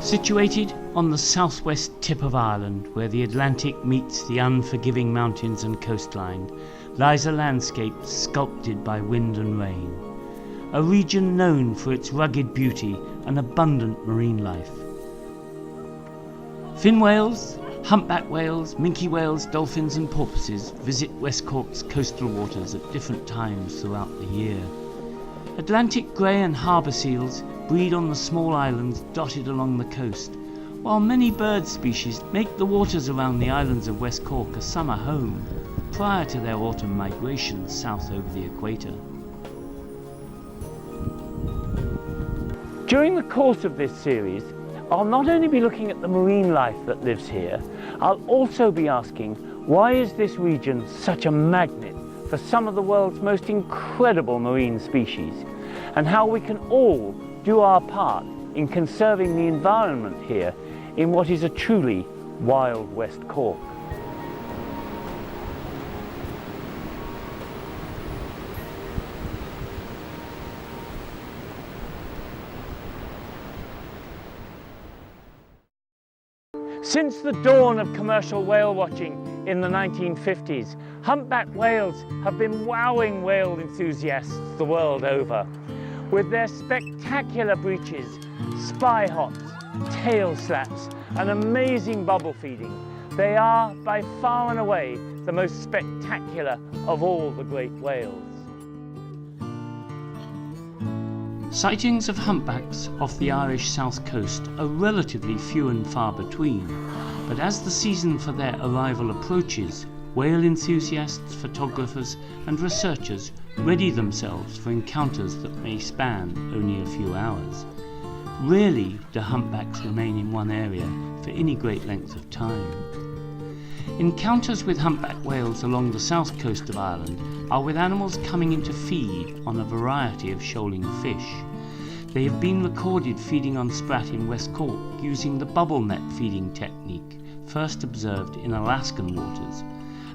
Situated on the southwest tip of Ireland, where the Atlantic meets the unforgiving mountains and coastline, lies a landscape sculpted by wind and rain. A region known for its rugged beauty and abundant marine life. Fin whales, humpback whales, minke whales, dolphins and porpoises visit West Cork's coastal waters at different times throughout the year. Atlantic grey and harbour seals breed on the small islands dotted along the coast, while many bird species make the waters around the islands of West Cork a summer home prior to their autumn migration south over the equator. During the course of this series, I'll not only be looking at the marine life that lives here, I'll also be asking, why is this region such a magnet for some of the world's most incredible marine species, and how we can all do our part in conserving the environment here in what is a truly wild West Cork. Since the dawn of commercial whale watching in the 1950s, humpback whales have been wowing whale enthusiasts the world over. With their spectacular breaches, spy hops, tail slaps and amazing bubble feeding, they are by far and away the most spectacular of all the great whales. Sightings of humpbacks off the Irish south coast are relatively few and far between, but as the season for their arrival approaches, whale enthusiasts, photographers and researchers ready themselves for encounters that may span only a few hours. Rarely do humpbacks remain in one area for any great length of time. Encounters with humpback whales along the south coast of Ireland are with animals coming in to feed on a variety of shoaling fish. They have been recorded feeding on sprat in West Cork using the bubble net feeding technique first observed in Alaskan waters,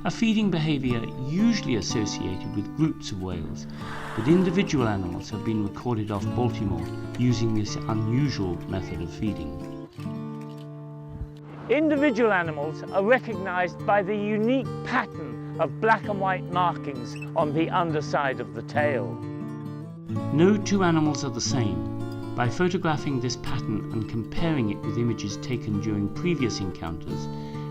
a feeding behaviour usually associated with groups of whales, but individual animals have been recorded off Baltimore using this unusual method of feeding. Individual animals are recognised by the unique pattern of black and white markings on the underside of the tail. No two animals are the same. By photographing this pattern and comparing it with images taken during previous encounters,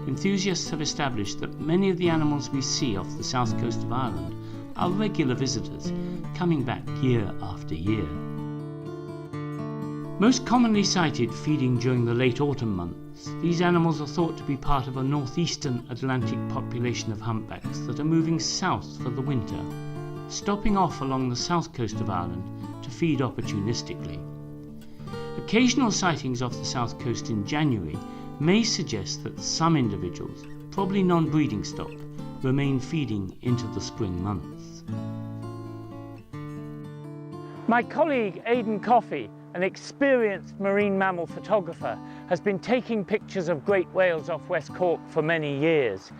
enthusiasts have established that many of the animals we see off the south coast of Ireland are regular visitors, coming back year after year. Most commonly sighted feeding during the late autumn months, these animals are thought to be part of a northeastern Atlantic population of humpbacks that are moving south for the winter, stopping off along the south coast of Ireland to feed opportunistically. Occasional sightings off the south coast in January may suggest that some individuals, probably non-breeding stock, remain feeding into the spring months. My colleague Aidan Coffey, an experienced marine mammal photographer, has been taking pictures of great whales off West Cork for many years.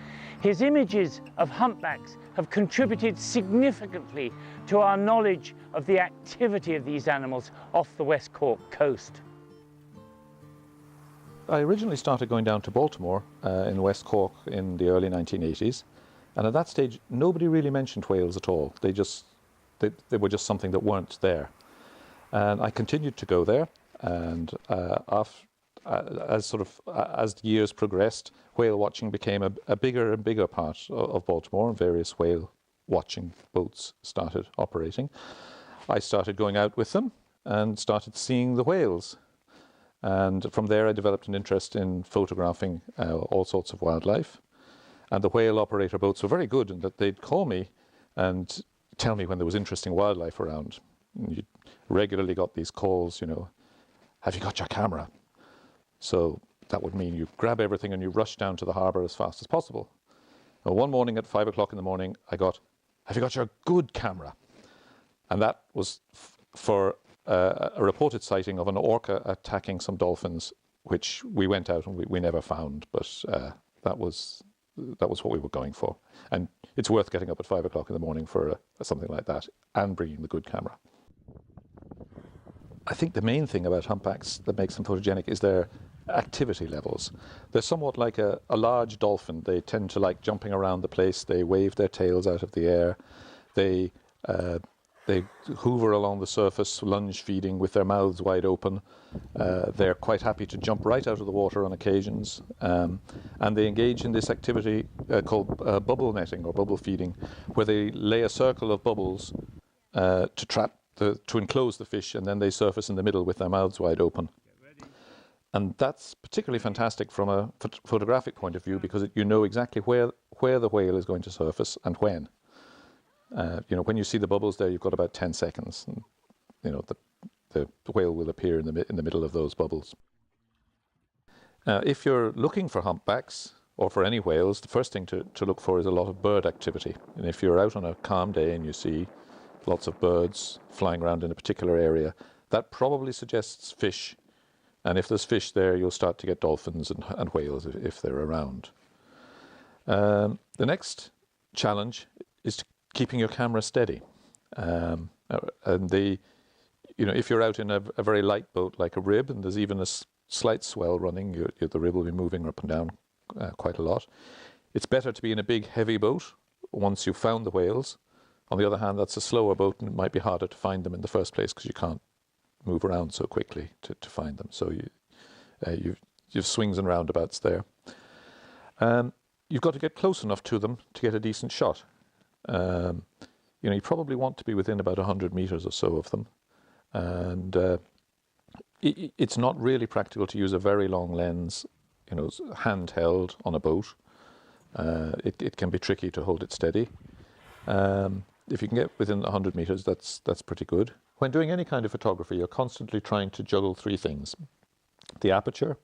His images of humpbacks have contributed significantly to our knowledge of the activity of these animals off the West Cork coast. I originally started going down to Baltimore in West Cork in the early 1980s, and at that stage nobody really mentioned whales at all. They were just something that weren't there. And I continued to go there, and as the years progressed, whale watching became a bigger and bigger part of Baltimore, and various whale watching boats started operating. I started going out with them and started seeing the whales. And from there I developed an interest in photographing all sorts of wildlife. And the whale operator boats were very good in that they'd call me and tell me when there was interesting wildlife around. And you regularly got these calls, have you got your camera? So that would mean you grab everything and you rush down to the harbour as fast as possible. Well, one morning at 5 o'clock in the morning, I got, have you got your good camera? And that was for a reported sighting of an orca attacking some dolphins, which we went out and we never found, but that was what we were going for. And it's worth getting up at 5 o'clock in the morning for something like that and bringing the good camera. I think the main thing about humpbacks that makes them photogenic is their activity levels. They're somewhat like a large dolphin. They tend to like jumping around the place. They wave their tails out of the air. They hoover along the surface, lunge feeding with their mouths wide open. They're quite happy to jump right out of the water on occasions. And they engage in this activity called bubble netting or bubble feeding, where they lay a circle of bubbles to enclose the fish, and then they surface in the middle with their mouths wide open. And that's particularly fantastic from a photographic point of view, because you know exactly where the whale is going to surface and when. When you see the bubbles there, you've got about 10 seconds. And, the whale will appear in the middle of those bubbles. If you're looking for humpbacks or for any whales, the first thing to look for is a lot of bird activity. And if you're out on a calm day and you see lots of birds flying around in a particular area, that probably suggests fish. And if there's fish there, you'll start to get dolphins and whales if they're around. The next challenge is keeping your camera steady. If you're out in a very light boat like a rib, and there's even a slight swell running, the rib will be moving up and down quite a lot. It's better to be in a big, heavy boat once you've found the whales. On the other hand, that's a slower boat, and it might be harder to find them in the first place because you can't move around so quickly to find them. So you've swings and roundabouts there. You've got to get close enough to them to get a decent shot. You probably want to be within about 100 meters or so of them. And it's not really practical to use a very long lens, handheld on a boat. It can be tricky to hold it steady. If you can get within 100 meters, that's pretty good. When doing any kind of photography, you're constantly trying to juggle three things: the aperture,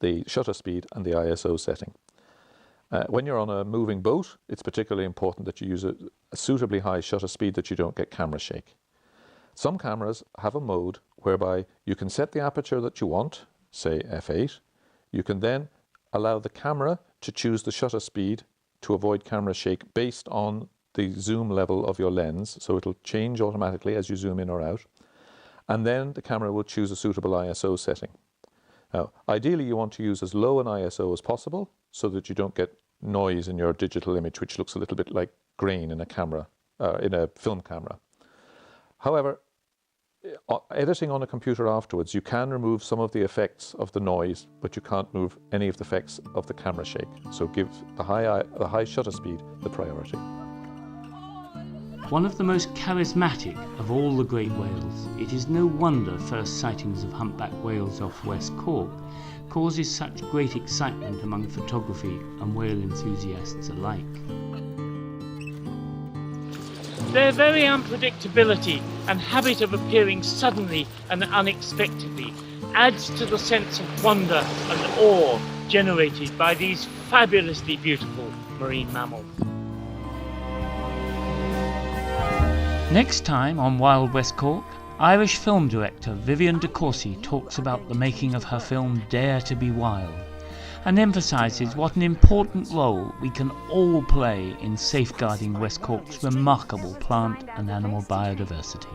the shutter speed, and the ISO setting. When you're on a moving boat, it's particularly important that you use a suitably high shutter speed that you don't get camera shake. Some cameras have a mode whereby you can set the aperture that you want, say f8. You can then allow the camera to choose the shutter speed to avoid camera shake based on the zoom level of your lens, so it'll change automatically as you zoom in or out. And then the camera will choose a suitable ISO setting. Now, ideally you want to use as low an ISO as possible so that you don't get noise in your digital image, which looks a little bit like grain in a film camera. However, editing on a computer afterwards, you can remove some of the effects of the noise, but you can't remove any of the effects of the camera shake. So give the high shutter speed the priority. One of the most charismatic of all the great whales, it is no wonder first sightings of humpback whales off West Cork causes such great excitement among photography and whale enthusiasts alike. Their very unpredictability and habit of appearing suddenly and unexpectedly adds to the sense of wonder and awe generated by these fabulously beautiful marine mammals. Next time on Wild West Cork, Irish film director Vivian de Courcy talks about the making of her film Dare to be Wild, and emphasises what an important role we can all play in safeguarding West Cork's remarkable plant and animal biodiversity.